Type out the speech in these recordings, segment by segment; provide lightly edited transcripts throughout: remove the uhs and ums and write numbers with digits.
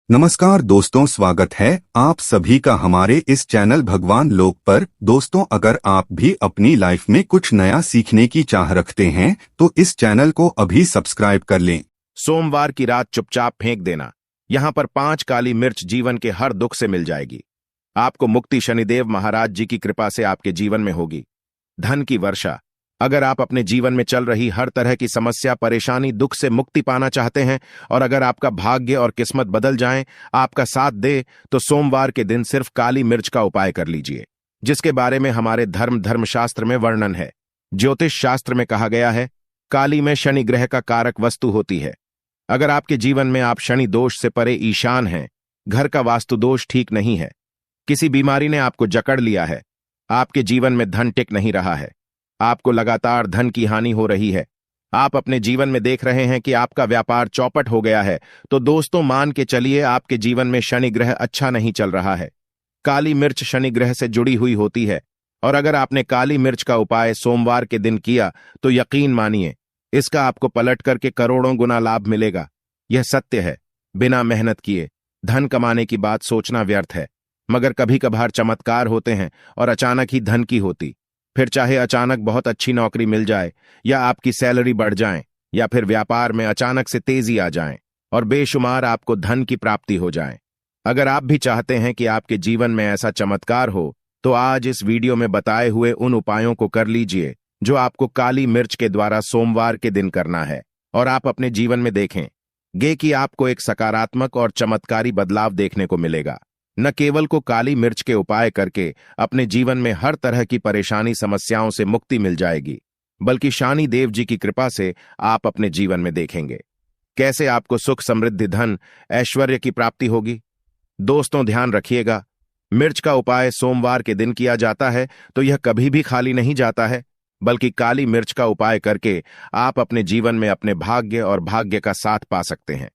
नमस्कार दोस्तों, स्वागत है आप सभी का हमारे इस चैनल भगवान लोक पर। दोस्तों, अगर आप भी अपनी लाइफ में कुछ नया सीखने की चाह रखते हैं तो इस चैनल को अभी सब्सक्राइब कर लें। सोमवार की रात चुपचाप फेंक देना। यहाँ पर 5 काली मिर्च जीवन के हर दुख से मिल जाएगी। आपको मुक्ति शनिदेव महाराज जी की कृपा से आपके जीवन में होगी। धन की वर्षा। अगर आप अपने जीवन में चल रही हर तरह की समस्या, परेशानी, दुख से मुक्ति पाना चाहते हैं और अगर आपका भाग्य और किस्मत बदल जाएं, आपका साथ दे, तो सोमवार के दिन सिर्फ काली मिर्च का उपाय कर लीजिए, जिसके बारे में हमारे धर्मशास्त्र में वर्णन है। ज्योतिष शास्त्र में कहा गया है, काली में शनि ग्रह का कारक वस्तु होती है। अगर आपके जीवन में आप शनि दोष से परे ईशान हैं, घर का वास्तु दोष ठीक नहीं है, किसी बीमारी ने आपको जकड़ लिया है, आपके जीवन में धन टिक नहीं रहा है, आपको लगातार धन की हानि हो रही है, आप अपने जीवन में देख रहे हैं कि आपका व्यापार चौपट हो गया है, तो दोस्तों मान के चलिए आपके जीवन में शनि ग्रह अच्छा नहीं चल रहा है। काली मिर्च शनि ग्रह से जुड़ी हुई होती है और अगर आपने काली मिर्च का उपाय सोमवार के दिन किया तो यकीन मानिए इसका आपको पलट करके करोड़ों गुना लाभ मिलेगा। यह सत्य है। बिना मेहनत किए धन कमाने की बात सोचना व्यर्थ है, मगर कभी कभार चमत्कार होते हैं और अचानक ही धन की होती। फिर चाहे अचानक बहुत अच्छी नौकरी मिल जाए या आपकी सैलरी बढ़ जाए या फिर व्यापार में अचानक से तेजी आ जाए और बेशुमार आपको धन की प्राप्ति हो जाए। अगर आप भी चाहते हैं कि आपके जीवन में ऐसा चमत्कार हो तो आज इस वीडियो में बताए हुए उन उपायों को कर लीजिए जो आपको काली मिर्च के द्वारा सोमवार के दिन करना है और आप अपने जीवन में देखेंगे कि आपको एक सकारात्मक और चमत्कारी बदलाव देखने को मिलेगा। न केवल को काली मिर्च के उपाय करके अपने जीवन में हर तरह की परेशानी समस्याओं से मुक्ति मिल जाएगी, बल्कि शनि देव जी की कृपा से आप अपने जीवन में देखेंगे कैसे आपको सुख, समृद्धि, धन, ऐश्वर्य की प्राप्ति होगी। दोस्तों ध्यान रखिएगा, मिर्च का उपाय सोमवार के दिन किया जाता है तो यह कभी भी खाली नहीं जाता है, बल्कि काली मिर्च का उपाय करके आप अपने जीवन में अपने भाग्य और भाग्य का साथ पा सकते हैं।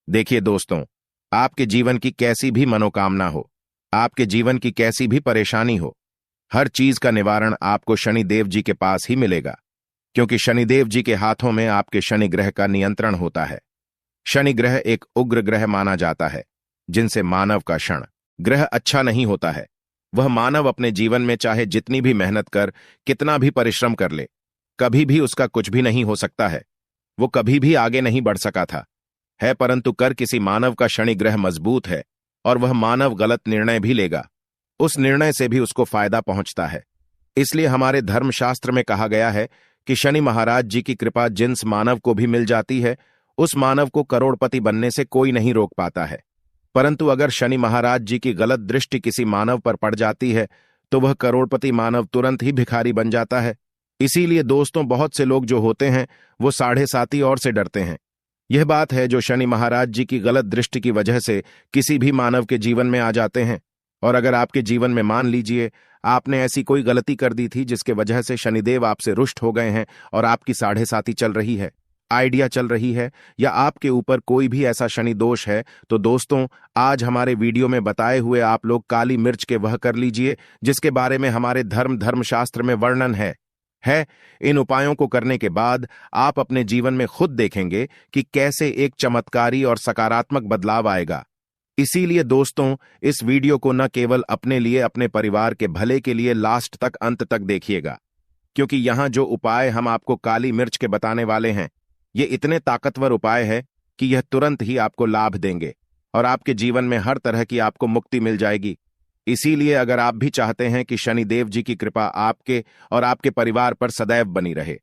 देखिए दोस्तों, आपके जीवन की कैसी भी मनोकामना हो, आपके जीवन की कैसी भी परेशानी हो, हर चीज का निवारण आपको शनिदेव जी के पास ही मिलेगा, क्योंकि शनिदेव जी के हाथों में आपके शनि ग्रह का नियंत्रण होता है। शनि ग्रह एक उग्र ग्रह माना जाता है, जिनसे मानव का क्षण ग्रह अच्छा नहीं होता है। वह मानव अपने जीवन में चाहे जितनी भी मेहनत कर, कितना भी परिश्रम कर ले, कभी भी उसका कुछ भी नहीं हो सकता है। वो कभी भी आगे नहीं बढ़ सका था है, परंतु कर किसी मानव का शनि ग्रह मजबूत है और वह मानव गलत निर्णय भी लेगा, उस निर्णय से भी उसको फायदा पहुंचता है। इसलिए हमारे धर्मशास्त्र में कहा गया है कि शनि महाराज जी की कृपा जिस मानव को भी मिल जाती है, उस मानव को करोड़पति बनने से कोई नहीं रोक पाता है। परंतु अगर शनि महाराज जी की गलत दृष्टि किसी मानव पर पड़ जाती है तो वह करोड़पति मानव तुरंत ही भिखारी बन जाता है। इसीलिए दोस्तों, बहुत से लोग जो होते हैं वो 7.5 और से डरते हैं। यह बात है जो शनि महाराज जी की गलत दृष्टि की वजह से किसी भी मानव के जीवन में आ जाते हैं। और अगर आपके जीवन में मान लीजिए आपने ऐसी कोई गलती कर दी थी जिसके वजह से शनिदेव आपसे रुष्ट हो गए हैं और आपकी 7.5 चल रही है, आइडिया चल रही है, या आपके ऊपर कोई भी ऐसा शनि दोष है, तो दोस्तों आज हमारे वीडियो में बताए हुए आप लोग काली मिर्च के वह कर लीजिए जिसके बारे में हमारे धर्मशास्त्र में वर्णन है। इन उपायों को करने के बाद आप अपने जीवन में खुद देखेंगे कि कैसे एक चमत्कारी और सकारात्मक बदलाव आएगा। इसीलिए दोस्तों, इस वीडियो को न केवल अपने लिए, अपने परिवार के भले के लिए लास्ट तक, अंत तक देखिएगा, क्योंकि यहां जो उपाय हम आपको काली मिर्च के बताने वाले हैं, ये इतने ताकतवर उपाय है कि यह तुरंत ही आपको लाभ देंगे और आपके जीवन में हर तरह की आपको मुक्ति मिल जाएगी। इसीलिए अगर आप भी चाहते हैं कि शनिदेव जी की कृपा आपके और आपके परिवार पर सदैव बनी रहे,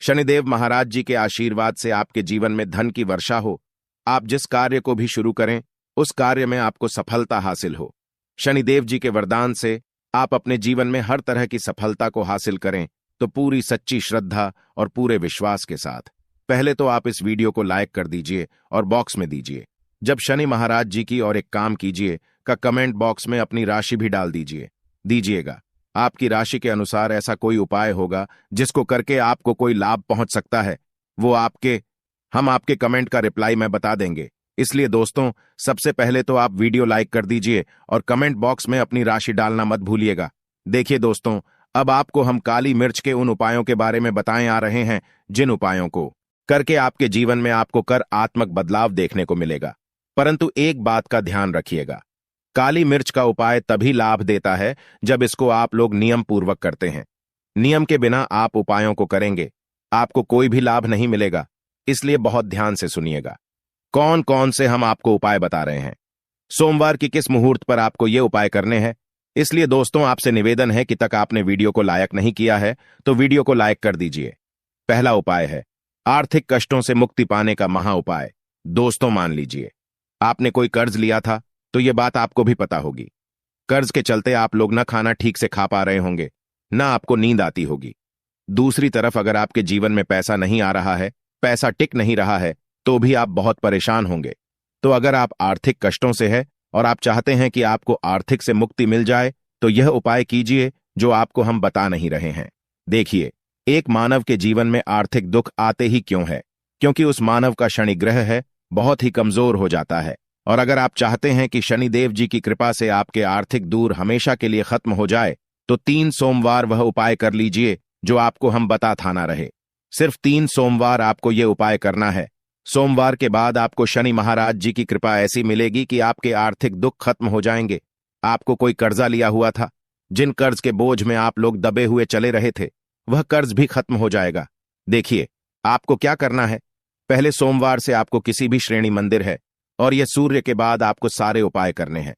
शनिदेव महाराज जी के आशीर्वाद से आपके जीवन में धन की वर्षा हो, आप जिस कार्य को भी शुरू करें उस कार्य में आपको सफलता हासिल हो, शनिदेव जी के वरदान से आप अपने जीवन में हर तरह की सफलता को हासिल करें, तो पूरी सच्ची श्रद्धा और पूरे विश्वास के साथ पहले तो आप इस वीडियो को लाइक कर दीजिए और बॉक्स में दीजिए जब शनि महाराज जी की, और एक काम कीजिए का कमेंट बॉक्स में अपनी राशि भी डाल दीजिएगा। आपकी राशि के अनुसार ऐसा कोई उपाय होगा जिसको करके आपको कोई लाभ पहुंच सकता है, वो हम आपके कमेंट का रिप्लाई में बता देंगे। इसलिए दोस्तों, सबसे पहले तो आप वीडियो लाइक कर दीजिए और कमेंट बॉक्स में अपनी राशि डालना मत भूलिएगा। देखिए दोस्तों, अब आपको हम काली मिर्च के उन उपायों के बारे में बताएं आ रहे हैं जिन उपायों को करके आपके जीवन में आपको कर आत्मक बदलाव देखने को मिलेगा। परंतु एक बात का ध्यान रखिएगा, काली मिर्च का उपाय तभी लाभ देता है जब इसको आप लोग नियम पूर्वक करते हैं। नियम के बिना आप उपायों को करेंगे, आपको कोई भी लाभ नहीं मिलेगा, इसलिए बहुत ध्यान से सुनिएगा। कौन कौन से हम आपको उपाय बता रहे हैं, सोमवार की किस मुहूर्त पर आपको ये उपाय करने हैं। इसलिए दोस्तों आपसे निवेदन है कि तक आपने वीडियो को लाइक नहीं किया है तो वीडियो को लाइक कर दीजिए। पहला उपाय है आर्थिक कष्टों से मुक्ति पाने का महा उपाय। दोस्तों मान लीजिए आपने कोई कर्ज लिया था, तो ये बात आपको भी पता होगी। कर्ज के चलते आप लोग न खाना ठीक से खा पा रहे होंगे, न आपको नींद आती होगी। दूसरी तरफ अगर आपके जीवन में पैसा नहीं आ रहा है, पैसा टिक नहीं रहा है, तो भी आप बहुत परेशान होंगे। तो अगर आप आर्थिक कष्टों से है और आप चाहते हैं कि आपको आर्थिक से मुक्ति मिल जाए, तो यह उपाय कीजिए जो आपको हम बता नहीं रहे हैं। देखिए, एक मानव के जीवन में आर्थिक दुख आते ही क्यों है? क्योंकि उस मानव का शनि ग्रह है बहुत ही कमजोर हो जाता है। और अगर आप चाहते हैं कि शनिदेव जी की कृपा से आपके आर्थिक दूर हमेशा के लिए खत्म हो जाए, तो 3 सोमवार वह उपाय कर लीजिए जो आपको हम बता था ना रहे। सिर्फ 3 सोमवार आपको यह उपाय करना है। सोमवार के बाद आपको शनि महाराज जी की कृपा ऐसी मिलेगी कि आपके आर्थिक दुख खत्म हो जाएंगे। आपको कोई कर्जा लिया हुआ था, जिन कर्ज के बोझ में आप लोग दबे हुए चले रहे थे, वह कर्ज भी खत्म हो जाएगा। देखिए, आपको क्या करना है। पहले सोमवार से आपको किसी भी श्रेणी मंदिर है और यह सूर्य के बाद आपको सारे उपाय करने हैं।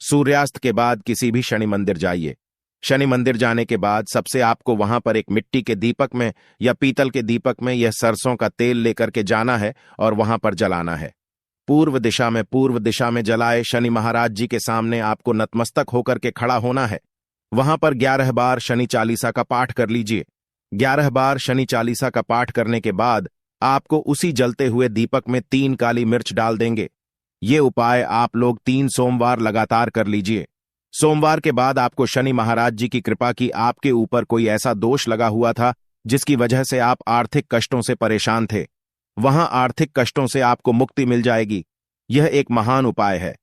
सूर्यास्त के बाद किसी भी शनि मंदिर जाइए। शनि मंदिर जाने के बाद सबसे आपको वहां पर एक मिट्टी के दीपक में या पीतल के दीपक में यह सरसों का तेल लेकर के जाना है और वहां पर जलाना है। पूर्व दिशा में जलाए शनि महाराज जी के सामने आपको नतमस्तक होकर के खड़ा होना है। वहां पर 11 बार शनि चालीसा का पाठ कर लीजिए। 11 बार शनि चालीसा का पाठ करने के बाद आपको उसी जलते हुए दीपक में 3 काली मिर्च डाल देंगे। ये उपाय आप लोग 3 सोमवार लगातार कर लीजिए। सोमवार के बाद आपको शनि महाराज जी की कृपा की आपके ऊपर कोई ऐसा दोष लगा हुआ था जिसकी वजह से आप आर्थिक कष्टों से परेशान थे, वहां आर्थिक कष्टों से आपको मुक्ति मिल जाएगी। यह एक महान उपाय है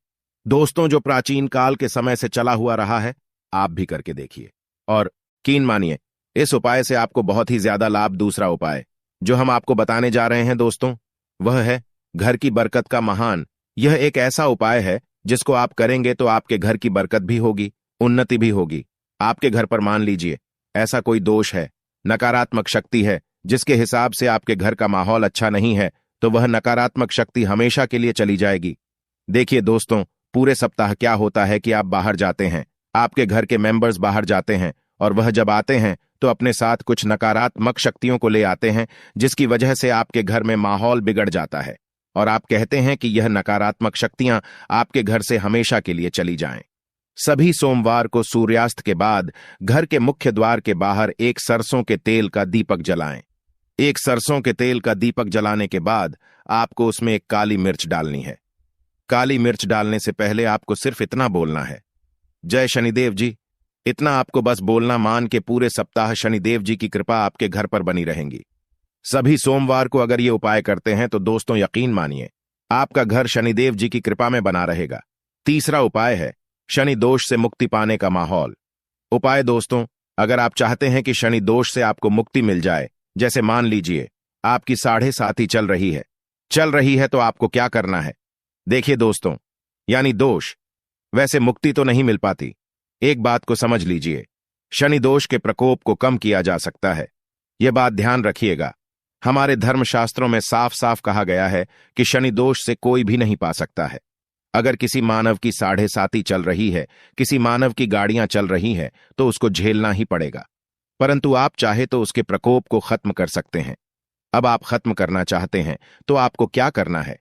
दोस्तों, जो प्राचीन काल के समय से चला हुआ रहा है। आप भी करके देखिए और यकीन मानिए, इस उपाय से आपको बहुत ही ज्यादा लाभ। दूसरा उपाय जो हम आपको बताने जा रहे हैं दोस्तों, वह है घर की बरकत का महान। यह एक ऐसा उपाय है जिसको आप करेंगे तो आपके घर की बरकत भी होगी, उन्नति भी होगी। आपके घर पर मान लीजिए ऐसा कोई दोष है, नकारात्मक शक्ति है, जिसके हिसाब से आपके घर का माहौल अच्छा नहीं है, तो वह नकारात्मक शक्ति हमेशा के लिए चली जाएगी। देखिए दोस्तों, पूरे सप्ताह क्या होता है कि आप बाहर जाते हैं, आपके घर के मेंबर्स बाहर जाते हैं और वह जब आते हैं तो अपने साथ कुछ नकारात्मक शक्तियों को ले आते हैं, जिसकी वजह से आपके घर में माहौल बिगड़ जाता है और आप कहते हैं कि यह नकारात्मक शक्तियां आपके घर से हमेशा के लिए चली जाएं। सभी सोमवार को सूर्यास्त के बाद घर के मुख्य द्वार के बाहर एक सरसों के तेल का दीपक जलाएं। एक सरसों के तेल का दीपक जलाने के बाद आपको उसमें एक काली मिर्च डालनी है। काली मिर्च डालने से पहले आपको सिर्फ इतना बोलना है, जय शनिदेव जी। इतना आपको बस बोलना, मान के पूरे सप्ताह शनिदेव जी की कृपा आपके घर पर बनी रहेंगी। सभी सोमवार को अगर ये उपाय करते हैं तो दोस्तों यकीन मानिए आपका घर शनिदेव जी की कृपा में बना रहेगा। तीसरा उपाय है शनि दोष से मुक्ति पाने का माहौल। उपाय दोस्तों, अगर आप चाहते हैं कि शनि दोष से आपको मुक्ति मिल जाए, जैसे मान लीजिए आपकी 7.5 चल रही है, तो आपको क्या करना है। देखिए दोस्तों, यानी दोष, वैसे मुक्ति तो नहीं मिल पाती। एक बात को समझ लीजिए, शनि दोष के प्रकोप को कम किया जा सकता है। यह बात ध्यान रखिएगा। हमारे धर्मशास्त्रों में साफ साफ कहा गया है कि शनि दोष से कोई भी नहीं पा सकता है। अगर किसी मानव की 7.5 चल रही है, किसी मानव की गाड़ियां चल रही हैं, तो उसको झेलना ही पड़ेगा। परंतु आप चाहे तो उसके प्रकोप को खत्म कर सकते हैं। अब आप खत्म करना चाहते हैं तो आपको क्या करना है।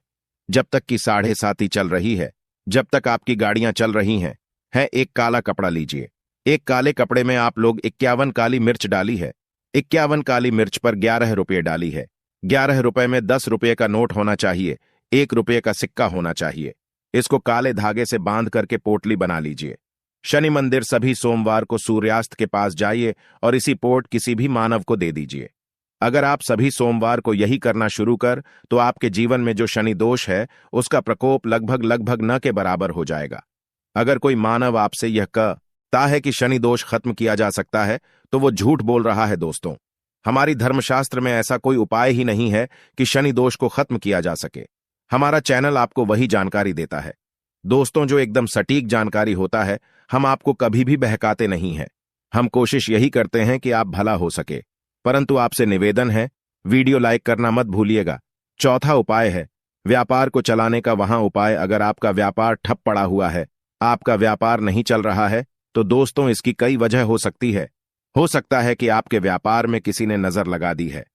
जब तक की 7.5 चल रही है, जब तक आपकी गाड़ियां चल रही हैं, एक काला कपड़ा लीजिए। एक काले कपड़े में आप लोग 51 काली मिर्च डाली है। 51 काली मिर्च पर 11 रुपये डाली है। 11 रुपये में 10 रुपये का नोट होना चाहिए, 1 रुपये का सिक्का होना चाहिए। इसको काले धागे से बांध करके पोटली बना लीजिए। शनि मंदिर सभी सोमवार को सूर्यास्त के पास जाइए और इसी पोट किसी भी मानव को दे दीजिए। अगर आप सभी सोमवार को यही करना शुरू कर, तो आपके जीवन में जो शनि दोष है उसका प्रकोप लगभग न के बराबर हो जाएगा। अगर कोई मानव आपसे यह कहता है कि शनि दोष खत्म किया जा सकता है, तो वो झूठ बोल रहा है दोस्तों। हमारी धर्मशास्त्र में ऐसा कोई उपाय ही नहीं है कि शनि दोष को खत्म किया जा सके। हमारा चैनल आपको वही जानकारी देता है दोस्तों जो एकदम सटीक जानकारी होता है। हम आपको कभी भी बहकाते नहीं हैं। हम कोशिश यही करते हैं कि आप भला हो सके। परंतु आपसे निवेदन है, वीडियो लाइक करना मत भूलिएगा। चौथा उपाय है व्यापार को चलाने का वहां उपाय। अगर आपका व्यापार ठप पड़ा हुआ है, आपका व्यापार नहीं चल रहा है, तो दोस्तों इसकी कई वजह हो सकती है। हो सकता है कि आपके व्यापार में किसी ने नजर लगा दी है।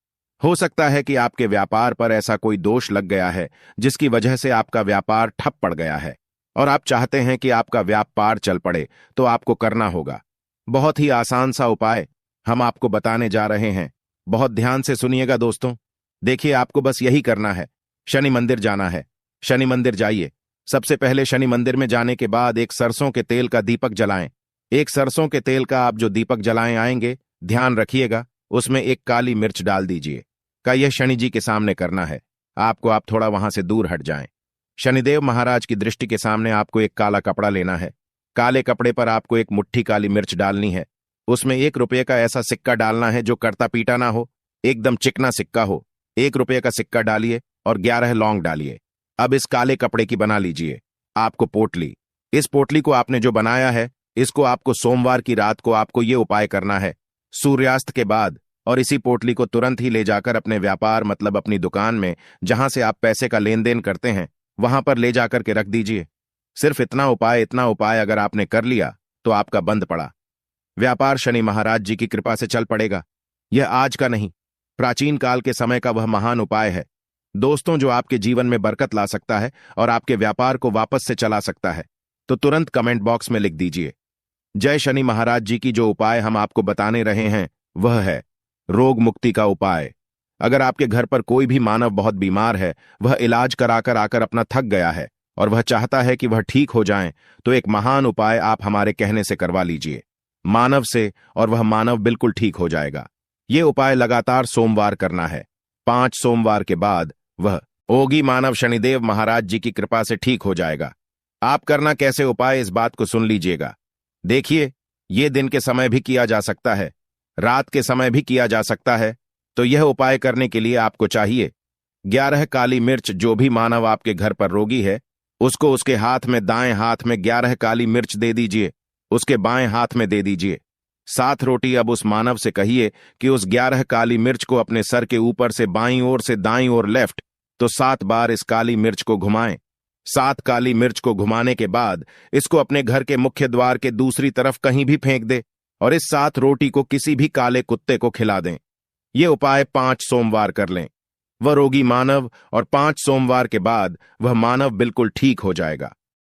हो सकता है कि आपके व्यापार पर ऐसा कोई दोष लग गया है जिसकी वजह से आपका व्यापार ठप पड़ गया है और आप चाहते हैं कि आपका व्यापार चल पड़े। तो आपको करना होगा बहुत ही आसान सा उपाय हम आपको बताने जा रहे हैं। बहुत ध्यान से सुनिएगा दोस्तों। देखिए, आपको बस यही करना है, शनि मंदिर जाना है। शनि मंदिर जाइए। सबसे पहले शनि मंदिर में जाने के बाद एक सरसों के तेल का दीपक जलाएं। एक सरसों के तेल का आप जो दीपक जलाएं आएंगे, ध्यान रखिएगा उसमें एक काली मिर्च डाल दीजिए। का यह शनि जी के सामने करना है। आपको आप थोड़ा वहां से दूर हट जाएं। शनिदेव महाराज की दृष्टि के सामने आपको एक काला कपड़ा लेना है। काले कपड़े पर आपको एक मुट्ठी काली मिर्च डालनी है। उसमें 1 रुपये का ऐसा सिक्का डालना है जो करता पीटा ना हो, एकदम चिकना सिक्का हो। 1 रुपये का सिक्का डालिए और 11 लौंग डालिए। अब इस काले कपड़े की बना लीजिए आपको पोटली। इस पोटली को आपने जो बनाया है, इसको आपको सोमवार की रात को आपको ये उपाय करना है सूर्यास्त के बाद। और इसी पोटली को तुरंत ही ले जाकर अपने व्यापार मतलब अपनी दुकान में, जहां से आप पैसे का लेन देन करते हैं, वहां पर ले जाकर के रख दीजिए। सिर्फ इतना उपाय अगर आपने कर लिया तो आपका बंद पड़ा व्यापार शनि महाराज जी की कृपा से चल पड़ेगा। यह आज का नहीं, प्राचीन काल के समय का वह महान उपाय है दोस्तों, जो आपके जीवन में बरकत ला सकता है और आपके व्यापार को वापस से चला सकता है। तो तुरंत कमेंट बॉक्स में लिख दीजिए, जय शनि महाराज जी की। जो उपाय हम आपको बताने रहे हैं वह है रोग मुक्ति का उपाय। अगर आपके घर पर कोई भी मानव बहुत बीमार है, वह इलाज कराकर आकर अपना थक गया है और वह चाहता है कि वह ठीक हो जाए, तो एक महान उपाय आप हमारे कहने से करवा लीजिए मानव से, और वह मानव बिल्कुल ठीक हो जाएगा। ये उपाय लगातार सोमवार करना है। 5 सोमवार के बाद वह ओगी मानव शनिदेव महाराज जी की कृपा से ठीक हो जाएगा। आप करना कैसे उपाय, इस बात को सुन लीजिएगा। देखिए, ये दिन के समय भी किया जा सकता है, रात के समय भी किया जा सकता है। तो यह उपाय करने के लिए आपको चाहिए 11 काली मिर्च। जो भी मानव आपके घर पर रोगी है, उसको उसके हाथ में, दाएं हाथ में 11 काली मिर्च दे दीजिए, उसके बाएं हाथ में दे दीजिए 7 रोटी। अब उस मानव से कहिए कि उस 11 काली मिर्च को अपने सर के ऊपर से बाईं ओर से दाईं ओर लेफ्ट तो 7 बार इस काली मिर्च को घुमाएं। 7 काली मिर्च को घुमाने के बाद इसको अपने घर के मुख्य द्वार के दूसरी तरफ कहीं भी फेंक दे और इस 7 रोटी को किसी भी काले कुत्ते को खिला दें। ये उपाय 5 सोमवार कर लें। वह रोगी मानव और 5 सोमवार के बाद वह मानव बिल्कुल ठीक हो जाएगा।